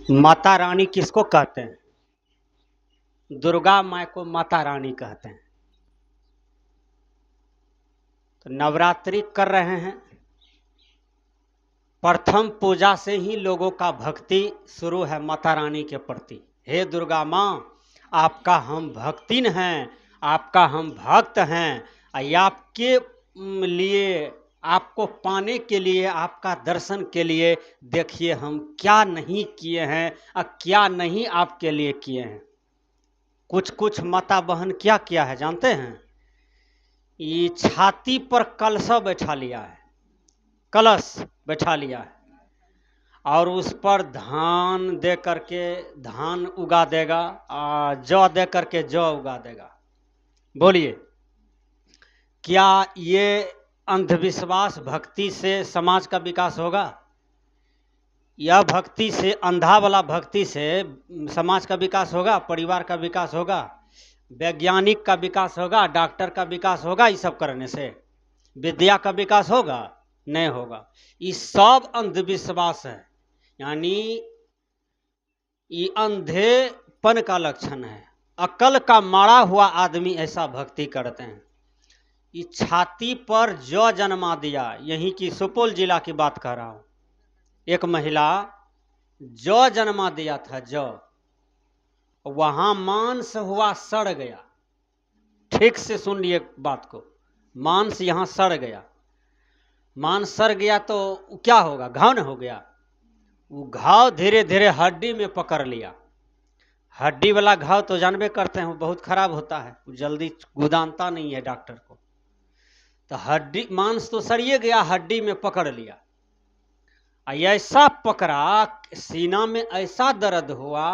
माता रानी किसको कहते हैं? दुर्गा माँ को माता रानी कहते हैं। तो नवरात्रि कर रहे हैं, प्रथम पूजा से ही लोगों का भक्ति शुरू है माता रानी के प्रति। हे दुर्गा माँ, आपका हम भक्तिन हैं, आपका हम भक्त हैं, आपके लिए, आपको पाने के लिए, आपका दर्शन के लिए देखिए हम क्या नहीं किए हैं और क्या नहीं आपके लिए किए हैं। कुछ कुछ माता बहन क्या किया है जानते हैं? ये छाती पर कलश बैठा लिया है, कलश बैठा लिया है और उस पर धान दे करके धान उगा देगा, जौ दे करके जौ उगा देगा। बोलिए, क्या ये अंधविश्वास भक्ति से समाज का विकास होगा? यह भक्ति से, अंधा वाला भक्ति से समाज का विकास होगा, परिवार का विकास होगा, वैज्ञानिक का विकास होगा, डॉक्टर का विकास होगा? ये सब करने से विद्या का विकास होगा? नहीं होगा। ये सब अंधविश्वास है, यानी ये अंधेपन का लक्षण है। अकल का मारा हुआ आदमी ऐसा भक्ति करते हैं। ये छाती पर जौ जन्मा दिया, यहीं की सुपौल जिला की बात कर रहा हूँ। एक महिला जौ जन्मा दिया था, जौ, वहां मांस हुआ, सड़ गया। ठीक से सुन लिए बात को, मांस यहां सड़ गया। मांस सड़ गया तो क्या होगा? घाव न हो गया। वो घाव धीरे धीरे हड्डी में पकड़ लिया। हड्डी वाला घाव तो जानबे करते हैं वो बहुत खराब होता है, वो जल्दी गुदानता नहीं है डॉक्टर को। तो हड्डी, मांस तो सड़िए गया, हड्डी में पकड़ लिया। ऐसा पकड़ा, सीना में ऐसा दर्द हुआ,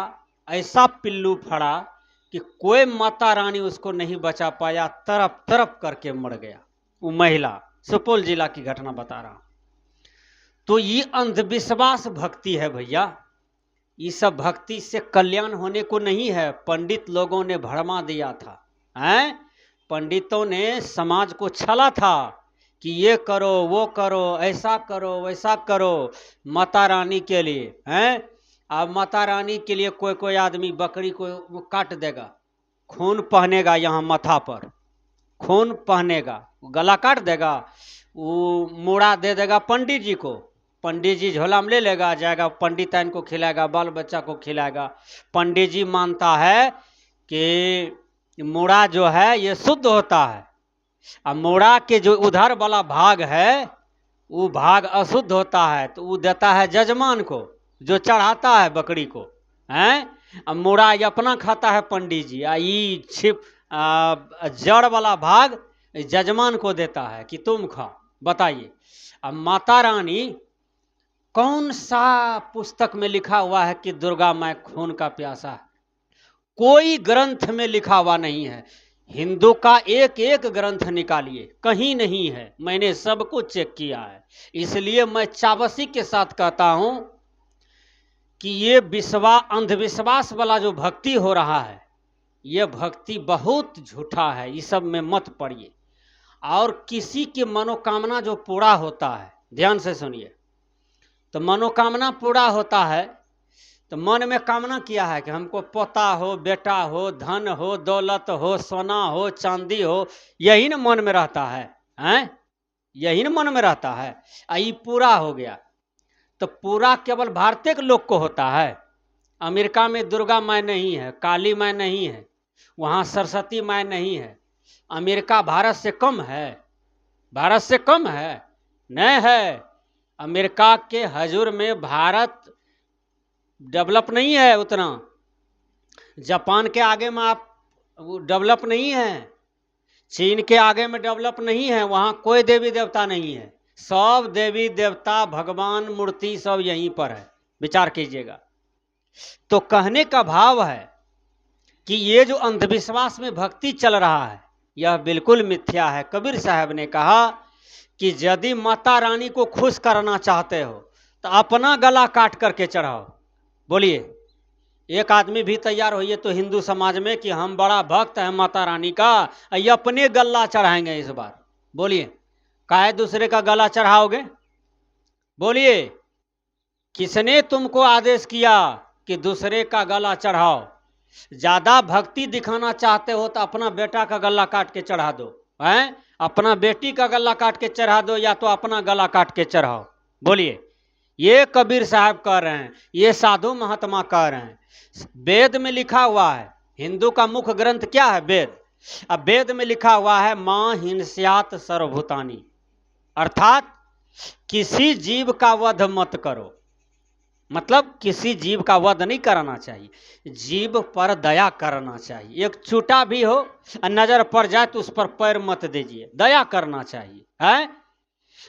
ऐसा पिल्लू फड़ा कि कोई माता रानी उसको नहीं बचा पाया, तरफ तरफ करके मर गया वो महिला। सुपौल जिला की घटना बता रहा हूं। तो ये अंधविश्वास भक्ति है भैया। ये सब भक्ति से कल्याण होने को नहीं है। पंडित लोगों ने भरमा दिया था, हैं? पंडितों ने समाज को छला था कि ये करो, वो करो, ऐसा करो, वैसा करो माता रानी के लिए, हैं? अब माता रानी के लिए कोई कोई आदमी बकरी को काट देगा, खून पहनेगा, यहाँ माथा पर खून पहनेगा, गला काट देगा, वो मूड़ा दे देगा पंडित जी को। पंडित जी झोला में ले लेगा, जाएगा पंडिताइन को खिलाएगा, बाल बच्चा को खिलाएगा। पंडित जी मानता है कि मूड़ा जो है ये शुद्ध होता है, और मूड़ा के जो उधर वाला भाग है वो भाग अशुद्ध होता है, तो वो देता है जजमान को जो चढ़ाता है बकरी को, हैं? अब मूड़ा ये अपना खाता है पंडित जी, ये छिप जड़ वाला भाग जजमान को देता है कि तुम खाओ। बताइए, अब माता रानी, कौन सा पुस्तक में लिखा हुआ है कि दुर्गा माँ खून का प्यासा है? कोई ग्रंथ में लिखा हुआ नहीं है। हिंदू का एक एक ग्रंथ निकालिए, कहीं नहीं है। मैंने सब कुछ चेक किया है। इसलिए मैं चाबसी के साथ कहता हूं कि ये अंधविश्वास वाला जो भक्ति हो रहा है, ये भक्ति बहुत झूठा है। इस सब में मत पड़िए। और किसी की मनोकामना जो पूरा होता है, ध्यान से सुनिए, तो मनोकामना पूरा होता है तो मन में कामना किया है कि हमको पोता हो, बेटा हो, धन हो, दौलत हो, सोना हो, चांदी हो, यही ना मन में रहता है, हैं? यही ना मन में रहता है। ये पूरा हो गया तो पूरा केवल भारतीय के लोग को होता है। अमेरिका में दुर्गा माँ नहीं है, काली माँ नहीं है, वहाँ सरस्वती माँ नहीं है। अमेरिका भारत से कम है? भारत से कम है? नहीं है। अमेरिका के हजूर में भारत डेवलप नहीं है उतना। जापान के आगे में आप डेवलप नहीं है, चीन के आगे में डेवलप नहीं है। वहाँ कोई देवी देवता नहीं है, सब देवी देवता, भगवान, मूर्ति सब यहीं पर है। विचार कीजिएगा। तो कहने का भाव है कि ये जो अंधविश्वास में भक्ति चल रहा है यह बिल्कुल मिथ्या है। कबीर साहब ने कहा कि यदि माता रानी को खुश करना चाहते हो तो अपना गला काट करके चढ़ाओ। बोलिए, एक आदमी भी तैयार होइए तो हिंदू समाज में कि हम बड़ा भक्त हैं माता रानी का, ये अपने गला चढ़ाएंगे इस बार। बोलिए, काहे दूसरे का गला चढ़ाओगे? बोलिए, किसने तुमको आदेश किया कि दूसरे का गला चढ़ाओ। ज्यादा भक्ति दिखाना चाहते हो तो अपना बेटा का गला काट के चढ़ा दो, हैं? अपना बेटी का गला काट के चढ़ा दो, या तो अपना गला काट के चढ़ाओ। बोलिए, ये कबीर साहब कह रहे हैं, ये साधु महात्मा कह रहे हैं। वेद में लिखा हुआ है, हिंदू का मुख्य ग्रंथ क्या है? वेद। अब वेद में लिखा हुआ है मां हिंस्यात सर्वभूतानि, अर्थात किसी जीव का वध मत करो। मतलब किसी जीव का वध नहीं करना चाहिए, जीव पर दया करना चाहिए। एक चूटा भी हो और नजर पड़ जाए तो उस पर पैर मत दीजिए, दया करना चाहिए, है?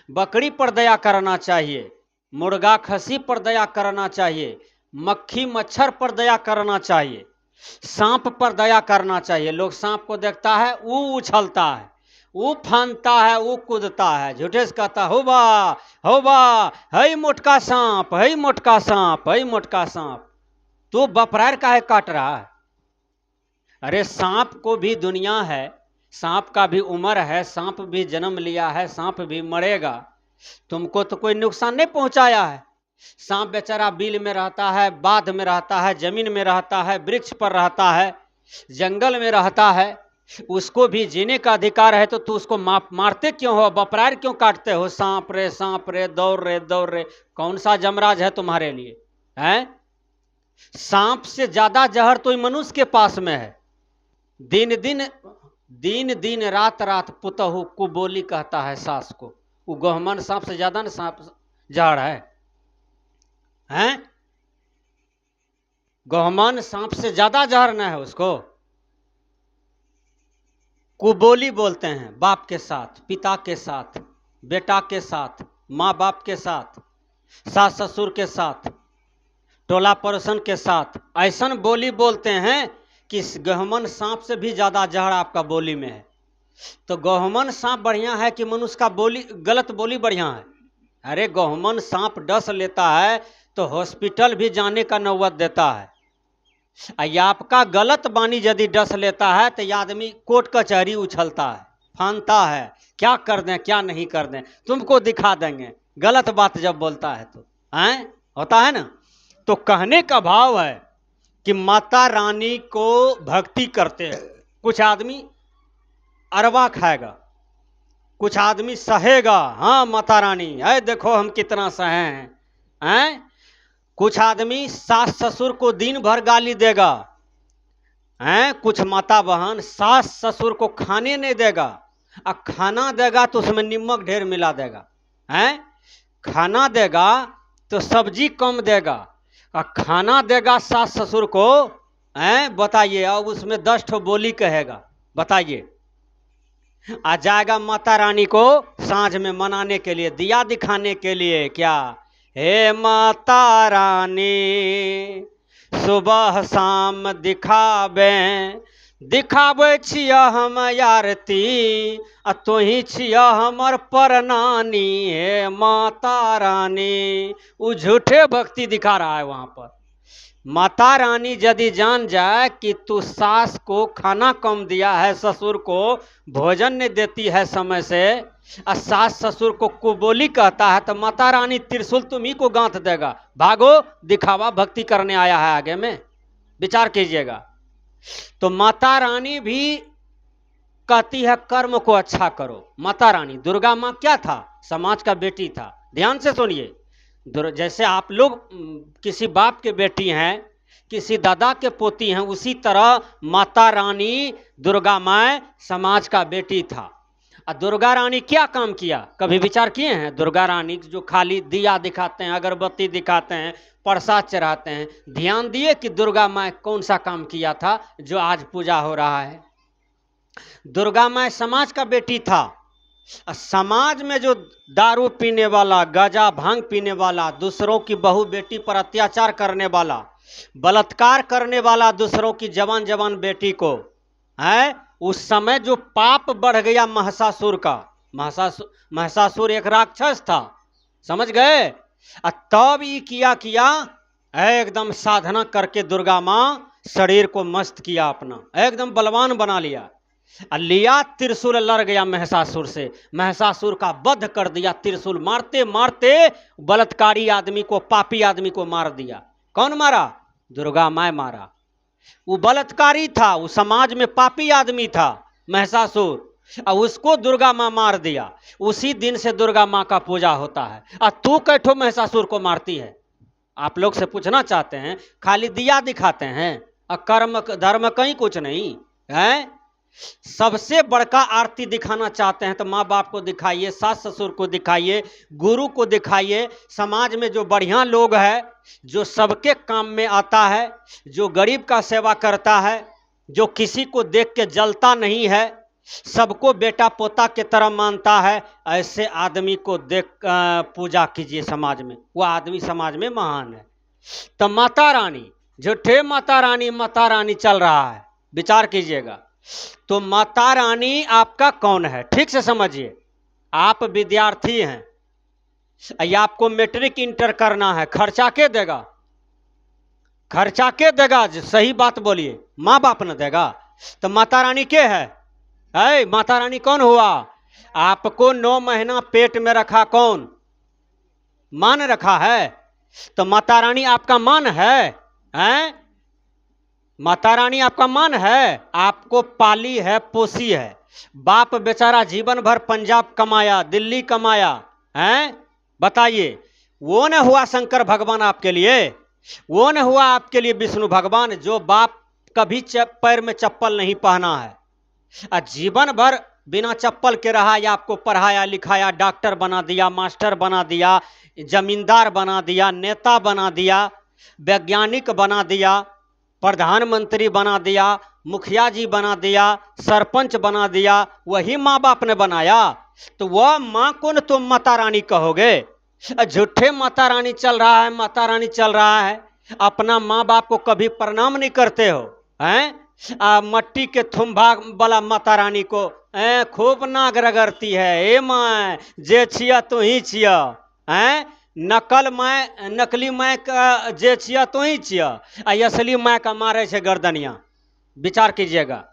बकरी पर दया करना चाहिए, मुर्गा खसी पर दया करना चाहिए, मक्खी मच्छर पर दया करना चाहिए, सांप पर दया करना चाहिए। लोग सांप को देखता है, वो उछलता है, वो फानता है, वो कूदता है, झूठे से कहता हो बा है मोटका सांप, है मोटका सांप, है मोटका सांप। तो बपरार काहे काट रहा है? अरे सांप को भी दुनिया है, सांप का भी उम्र है, सांप भी जन्म लिया है, सांप भी मरेगा। तुमको तो कोई नुकसान नहीं पहुंचाया है। सांप बेचारा बिल में रहता है, बाध में रहता है, जमीन में रहता है, वृक्ष पर रहता है, जंगल में रहता है, उसको भी जीने का अधिकार है। तो तू उसको मारते क्यों हो? बपरार क्यों काटते हो? सांप रे दौड़ रे। कौन सा जमराज है तुम्हारे लिए, हैं? सांप से ज्यादा जहर तो मनुष्य के पास में है। दिन दिन रात पुतहु कुबोली कहता है सास को। वो गहमन सांप से ज्यादा ना सांप जहर है, हैं? गहमन सांप से ज्यादा जहर न है उसको। कुबोली बोलते हैं बाप के साथ, पिता के साथ, बेटा के साथ, माँ बाप के साथ, सास ससुर के साथ, टोला पड़ोसन के साथ। ऐसा बोली बोलते हैं कि गहमन सांप से भी ज्यादा जहर आपका बोली में है। तो गहमन सांप बढ़िया है कि मनुष्य का बोली, गलत बोली बढ़िया है? अरे गहमन सांप डस लेता है तो हॉस्पिटल भी जाने का नौबत देता है। आपका गलत बानी यदि डस लेता है तो आदमी कोर्ट कचहरी उछलता है, फानता है, क्या कर दें क्या नहीं कर दें, तुमको दिखा देंगे। गलत बात जब बोलता है तो हैं, होता है ना। तो कहने का भाव है कि माता रानी को भक्ति करते हैं। कुछ आदमी अरवा खाएगा, कुछ आदमी सहेगा, हाँ माता रानी है देखो हम कितना सहे हैं? कुछ आदमी सास ससुर को दिन भर गाली देगा, हैं? कुछ माता बहन सास ससुर को खाने नहीं देगा, और खाना देगा तो उसमें नमक ढेर मिला देगा, हैं? खाना देगा तो सब्जी कम देगा, और खाना देगा सास ससुर को, हैं? बताइए, अब उसमें 10 ठो बोली कहेगा, बताइए। आ जाएगा माता रानी को सांझ में मनाने के लिए, दिया दिखाने के लिए, क्या हे माता रानी सुबह शाम दिखावे छिया हम आरती, आ तोही छिया हमर परनानी, हे माता रानी। वो झूठे भक्ति दिखा रहा है वहां पर। माता रानी यदि जान जाए कि तू सास को खाना कम दिया है, ससुर को भोजन नहीं देती है समय से, और सास ससुर को कुबोली कहता है, तो माता रानी त्रिशूल तुम्ही को गांथ देगा। भागो, दिखावा भक्ति करने आया है आगे में, विचार कीजिएगा। तो माता रानी भी कहती है कर्म को अच्छा करो। माता रानी दुर्गा माँ क्या था? समाज का बेटी था। ध्यान से सुनिए, जैसे आप लोग किसी बाप के बेटी हैं, किसी दादा के पोती हैं, उसी तरह माता रानी दुर्गा माँ समाज का बेटी था। और दुर्गा रानी क्या काम किया, कभी विचार किए हैं? दुर्गा रानी जो खाली दिया दिखाते हैं, अगरबत्ती दिखाते हैं, प्रसाद चढ़ाते हैं, ध्यान दिए कि दुर्गा माँ कौन सा काम किया था जो आज पूजा हो रहा है? दुर्गा माँ समाज का बेटी था। समाज में जो दारू पीने वाला, गांजा भांग पीने वाला, दूसरों की बहू बेटी पर अत्याचार करने वाला, बलात्कार करने वाला दूसरों की जवान जवान बेटी को, है उस समय जो पाप बढ़ गया महिषासुर का। महिषासुर एक राक्षस था, समझ गए? तब ये किया एकदम साधना करके दुर्गा माँ शरीर को मस्त किया, अपना एकदम बलवान बना लिया, लिया त्रिशूल लड़ गया महिषासुर से, महिषासुर का वध कर दिया। त्रिशूल मारते मारते बलात्कारी आदमी को, पापी आदमी को मार दिया। कौन मारा? दुर्गा माँ मारा। वो बलात्कारी था, वो समाज में पापी आदमी था महिषासुर, और उसको दुर्गा माँ मार दिया। उसी दिन से दुर्गा माँ का पूजा होता है। और तू कैठो महिषासुर को मारती है? आप लोग से पूछना चाहते हैं, खाली दिया दिखाते हैं और कर्म धर्म कहीं कुछ नहीं है। सबसे बड़का आरती दिखाना चाहते हैं तो माँ बाप को दिखाइए, सास ससुर को दिखाइए, गुरु को दिखाइए, समाज में जो बढ़िया लोग है, जो सबके काम में आता है, जो गरीब का सेवा करता है, जो किसी को देख के जलता नहीं है, सबको बेटा पोता के तरह मानता है, ऐसे आदमी को देख पूजा कीजिए समाज में, वह आदमी समाज में महान है। तो माता रानी, झूठे माता रानी चल रहा है, विचार कीजिएगा। तो माता रानी आपका कौन है? ठीक से समझिए। आप विद्यार्थी हैं, या आपको मैट्रिक इंटर करना है, खर्चा के देगा? खर्चा के देगा? सही बात बोलिए, माँ बाप न देगा? तो माता रानी के है? माता रानी कौन हुआ? आपको 9 महीना पेट में रखा कौन? मान रखा है। तो माता रानी आपका मान है? माता रानी आपका मान है? आपको पाली है, पोसी है। बाप बेचारा जीवन भर पंजाब कमाया, दिल्ली कमाया है, बताइए, वो न हुआ शंकर भगवान आपके लिए? वो न हुआ आपके लिए विष्णु भगवान, जो बाप कभी पैर में चप्पल नहीं पहना है, जीवन भर बिना चप्पल के रहा, या आपको पढ़ाया लिखाया, डॉक्टर बना दिया, मास्टर बना दिया, जमींदार बना दिया, नेता बना दिया, वैज्ञानिक बना दिया, प्रधानमंत्री बना दिया, मुखिया जी बना दिया, सरपंच बना दिया, वही माँ बाप ने बनाया। तो वह माँ को न तुम माता रानी कहोगे? झूठे माता रानी चल रहा है, माता रानी चल रहा है। अपना माँ बाप को कभी प्रणाम नहीं करते हो हैं? मट्टी के थुम्भा वाला माता रानी को खूब नाग रगड़ती है। ए माँ, जे छिया तो ही छिया हैं, नकली माय का जे छिया तो ही छिया, असली माय का मारे छे गर्दनिया। विचार कीजिएगा,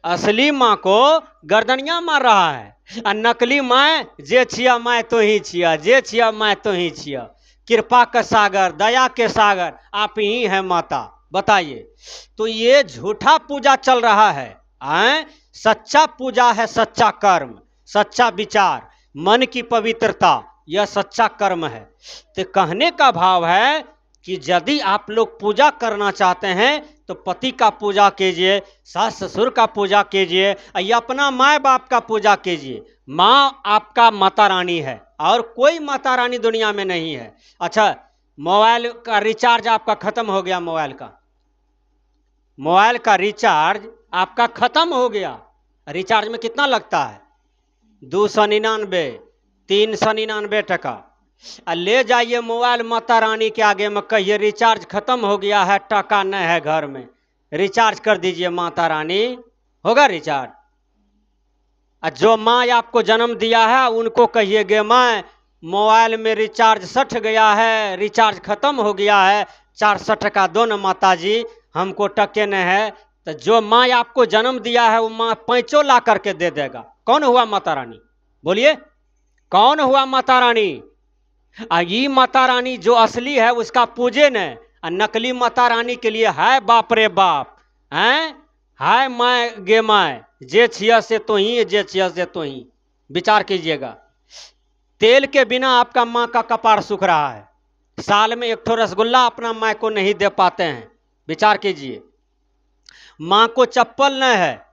असली माँ को गर्दनिया मार रहा है, और नकली माय जे छिया माय तो ही छिया, जे छिया माय तो ही छिया। कृपा का सागर, दया के सागर आप ही हैं माता, बताइए। तो ये झूठा पूजा चल रहा है। सच्चा पूजा है, सच्चा कर्म, सच्चा विचार, मन की पवित्रता, यह सच्चा कर्म है। तो कहने का भाव है कि यदि आप लोग पूजा करना चाहते हैं तो पति का पूजा कीजिए, सास ससुर का पूजा कीजिए, या अपना माँ बाप का पूजा कीजिए। माँ आपका माता रानी है, और कोई माता रानी दुनिया में नहीं है। अच्छा, मोबाइल का रिचार्ज आपका खत्म हो गया, मोबाइल का रिचार्ज आपका खत्म हो गया। रिचार्ज में कितना लगता है? 299, 399 टका। ले जाइए मोबाइल माता रानी के आगे में, कहिए रिचार्ज खत्म हो गया है, टका नहीं है घर में, रिचार्ज कर दीजिए माता रानी, होगा रिचार्ज। जो माँ आपको जन्म दिया है उनको कहिए, गे माँ, मोबाइल में रिचार्ज सठ गया है, रिचार्ज खत्म हो गया है, 400 टका दो न माता जी, हमको टके न है। तो जो माँ आपको जन्म दिया है वो माँ पैंचो ला करके दे देगा। कौन हुआ माता रानी? बोलिए, कौन हुआ माता रानी? ये माता रानी जो असली है उसका पूजे न, नकली माता रानी के लिए है बाप रे बाप, हैं हाय माय गे माय, जे छिया से तो ही, जे छिया से तो ही। विचार कीजिएगा, तेल के बिना आपका माँ का कपार सूख रहा है, साल में एक ठो रसगुल्ला अपना माँ को नहीं दे पाते हैं। विचार कीजिए, माँ को चप्पल न है,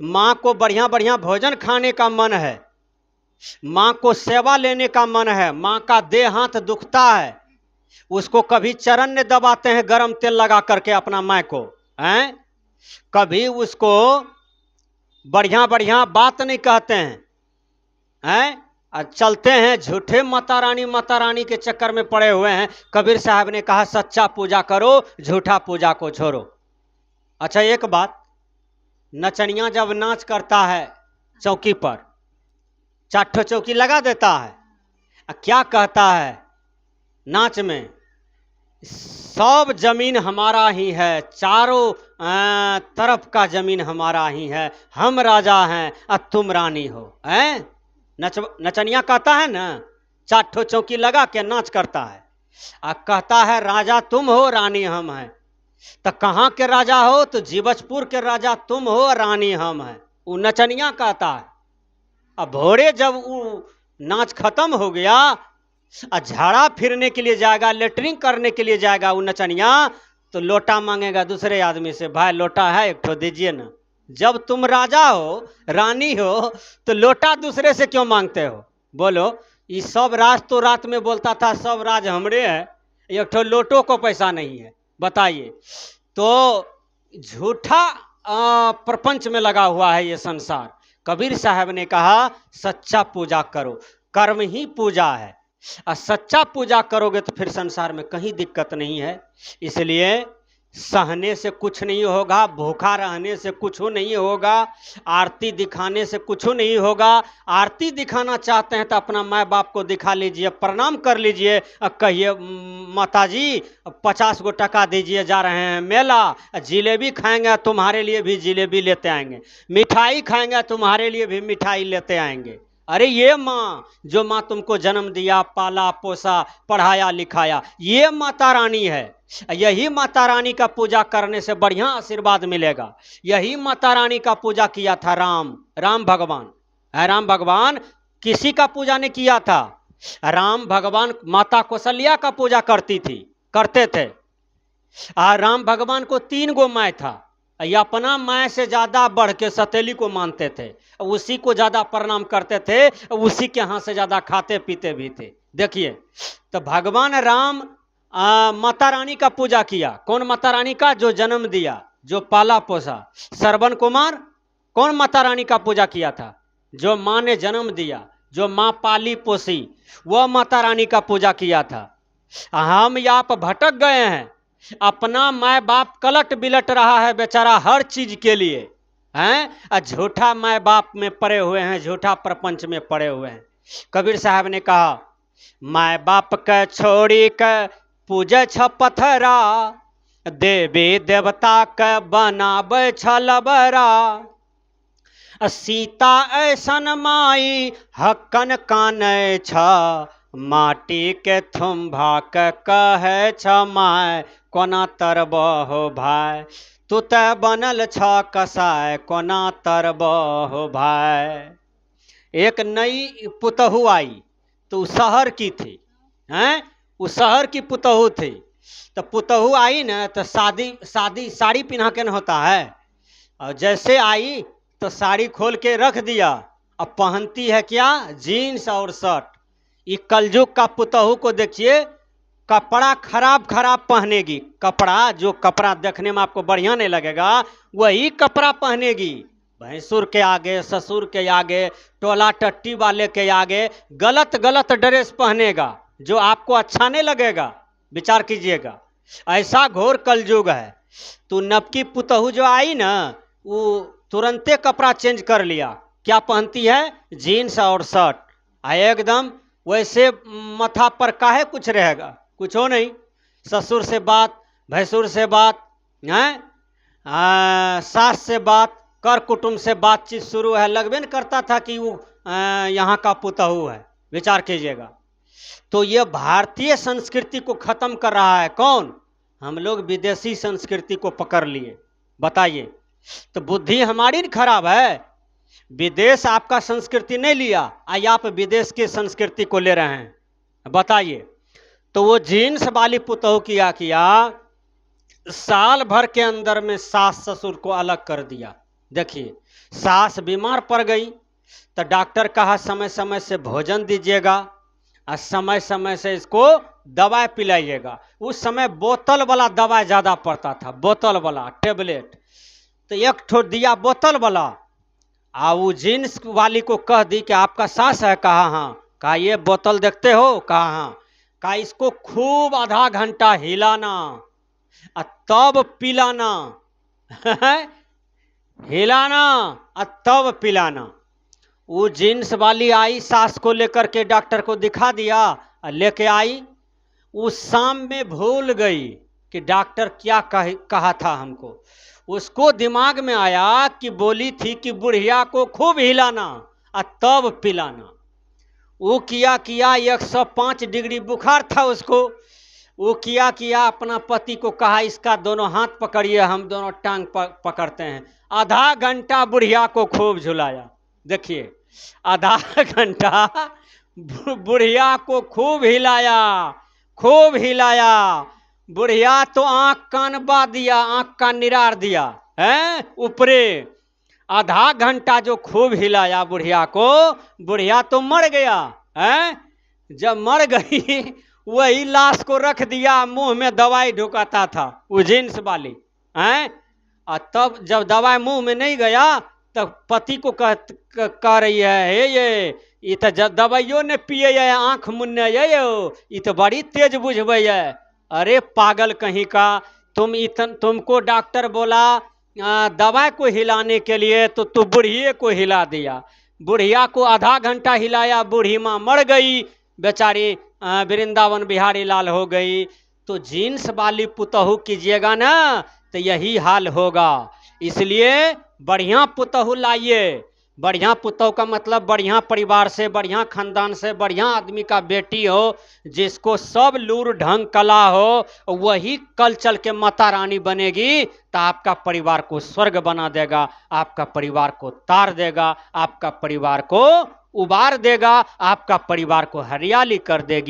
माँ को बढ़िया बढ़िया भोजन खाने का मन है, माँ को सेवा लेने का मन है, माँ का देह हाथ दुखता है, उसको कभी चरण ने दबाते हैं गरम तेल लगा करके अपना माँ को, हैं कभी उसको बढ़िया बढ़िया बात नहीं कहते हैं, चलते हैं झूठे माता रानी के चक्कर में पड़े हुए हैं। कबीर साहब ने कहा, सच्चा पूजा करो, झूठा पूजा को छोड़ो। अच्छा, एक बात, नचनिया जब नाच करता है चौकी पर, 4 ठो चौकी लगा देता है, क्या कहता है नाच में? सब जमीन हमारा ही है, चारों तरफ का जमीन हमारा ही है, हम राजा हैं और तुम रानी हो। नचनिया कहता है ना, 4 ठो चौकी लगा के नाच करता है। कहता है राजा तुम हो रानी हम हैं। तो कहाँ के राजा हो? तो जीवजपुर के राजा तुम हो, रानी हम हैं। वो नचनिया कहता है। अब भोरे जब वो नाच खत्म हो गया, झाड़ा फिरने के लिए जाएगा, लेटरिंग करने के लिए जाएगा वो नचनिया, तो लोटा मांगेगा दूसरे आदमी से, भाई लोटा है एक ठो दीजिए ना। जब तुम राजा हो, रानी हो, तो लोटा दूसरे से क्यों मांगते हो? बोलो, ये सब राज तो रात में बोलता था सब राज हमरे है, एक ठो लोटो को पैसा नहीं है। बताइए, तो झूठा प्रपंच में लगा हुआ है ये संसार। कबीर साहब ने कहा सच्चा पूजा करो, कर्म ही पूजा है। और सच्चा पूजा करोगे तो फिर संसार में कहीं दिक्कत नहीं है। इसलिए सहने से कुछ नहीं होगा, भूखा रहने से कुछ नहीं होगा, आरती दिखाने से कुछ नहीं होगा। आरती दिखाना चाहते हैं तो अपना माँ बाप को दिखा लीजिए, प्रणाम कर लीजिए, कहिए माता जी 50 गो टका दीजिए, जा रहे हैं मेला, जिलेबी खाएंगे तुम्हारे लिए भी जिलेबी लेते आएंगे, मिठाई खाएंगे तुम्हारे लिए भी मिठाई लेते आएंगे। अरे ये माँ, जो माँ तुमको जन्म दिया, पाला पोसा, पढ़ाया लिखाया, ये माता रानी है। यही माता रानी का पूजा करने से बढ़िया आशीर्वाद मिलेगा। यही माता रानी का पूजा किया था राम भगवान। राम भगवान किसी का पूजा नहीं किया था। राम भगवान माता कौशल्या का पूजा करते थे। राम भगवान को 3 गो माय था, ये अपना माय से ज्यादा बढ़ के सतेली को मानते थे, उसी को ज्यादा प्रणाम करते थे, उसी के हाथ से ज्यादा खाते पीते भी थे। देखिए, तो भगवान राम माता रानी का पूजा किया। कौन माता रानी का? जो जन्म दिया, जो पाला पोसा। श्रवण कुमार कौन माता रानी का पूजा किया था? जो माँ ने जन्म दिया, जो माँ पाली पोसी, वह माता रानी का पूजा किया था। हम यहाँ पर भटक गए हैं, अपना माँ बाप कलट बिलट रहा है बेचारा हर चीज के लिए, हैं? झूठा माँ बाप में पड़े हुए हैं, झूठा प्रपंच में पड़े हुए हैं। कबीर साहब ने कहा माँ बाप के छोड़ी के पूजे छ पथरा, देवी देवता के बनाबे छ लबरा, सीता ऐसन माई हक्कन काने छ, माटी के थुम्भा के कहे छ माय, कोना तरब हो भाई, तू ते बनल छ कसाय, कोना तरब हो भाई। एक नई पुतहू आई, तो शहर की थी, हैं? उस शहर की पुतहू थी। तो पुतहू आई ना, तो साड़ी पहना के न होता है, और जैसे आई तो साड़ी खोल के रख दिया। अब पहनती है क्या? जीन्स और शर्ट। ये कलयुग का पुतहू को देखिए, कपड़ा खराब पहनेगी। कपड़ा, जो कपड़ा देखने में आपको बढ़िया नहीं लगेगा, वही कपड़ा पहनेगी। भैंसुर के आगे, ससुर के आगे, टोला टट्टी वाले के आगे गलत ड्रेस पहनेगा, जो आपको अच्छा नहीं लगेगा। विचार कीजिएगा, ऐसा घोर कलयुग है। तो नबकी पुतहू जो आई ना, वो तुरंते कपड़ा चेंज कर लिया। क्या पहनती है? जीन्स और शर्ट। एकदम वैसे माथा पर काहे कुछ रहेगा? कुछ हो नहीं। ससुर से बात, भैंसुर से बात, हैं? सास से बात, कर कुटुंब से बातचीत शुरू है। लगबे न करता था कि वो यहाँ का पुतहू है। विचार कीजिएगा। तो ये भारतीय संस्कृति को खत्म कर रहा है कौन? हम लोग विदेशी संस्कृति को पकड़ लिए। बताइए, तो बुद्धि हमारी न खराब है? विदेश आपका संस्कृति नहीं लिया, आज आप विदेश की संस्कृति को ले रहे हैं। बताइए, तो वो जीन्स वाली पुतहू किया साल भर के अंदर में सास ससुर को अलग कर दिया। देखिए, सास बीमार पड़ गई तो डॉक्टर कहा समय समय से भोजन दीजिएगा और समय समय से इसको दवाई पिलाइएगा। उस समय बोतल वाला दवाई ज़्यादा पड़ता था, बोतल वाला टेबलेट। तो एक ठो दिया बोतल वाला, वो जीन्स वाली को कह दी कि आपका सास है? कहा हाँ। कहा ये बोतल देखते हो? कहा हाँ। कहा इसको खूब आधा घंटा हिलाना और तब पिलाना हिलाना और तब पिलाना। वो जीन्स वाली आई, सास को लेकर के डॉक्टर को दिखा दिया और लेके आई। उस शाम में भूल गई कि डॉक्टर क्या कहा था हमको। उसको दिमाग में आया कि बोली थी कि बुढ़िया को खूब हिलाना और तब पिलाना। वो किया 105 डिग्री बुखार था उसको। वो किया अपना पति को कहा इसका दोनों हाथ पकड़िए, हम दोनों टांग पकड़ते हैं। आधा घंटा बुढ़िया को खूब झुलाया। देखिए आधा घंटा बुढ़िया को खूब हिलाया, खूब हिलाया। बुढ़िया तो आंख कान बा दिया, आंख का निरार दिया है ऊपरे। आधा घंटा जो खूब हिलाया बुढ़िया को, बुढ़िया तो मर गया है। जब मर गई वही लाश को रख दिया, मुंह में दवाई ढुकाता था वो जींस वाली हैं। और तब जब दवाई मुंह में नहीं गया तब पति को कह रही है, हे ये तो जब दवाइयों ने पिए है आंख मुन्ने ये तो बड़ी तेज बुझबे है। अरे पागल कहीं का, तुमको डॉक्टर बोला दवाई को हिलाने के लिए, तो तू बुढ़िए को हिला दिया। बुढ़िया को आधा घंटा हिलाया, बूढ़ी माँ मर गई बेचारी, वृंदावन बिहारी लाल हो गई। तो जीन्स वाली पुतहू कीजिएगा ना तो यही हाल होगा। इसलिए बढ़िया पुतहू लाइए। बढ़िया पुतहू का मतलब बढ़िया परिवार से, बढ़िया खानदान से, बढ़िया आदमी का बेटी हो, जिसको सब लूर ढंग कला हो, वही कल चल के माता रानी बनेगी तो आपका परिवार को स्वर्ग बना देगा, आपका परिवार को तार देगा, आपका परिवार को उबार देगा, आपका परिवार को हरियाली कर देगी।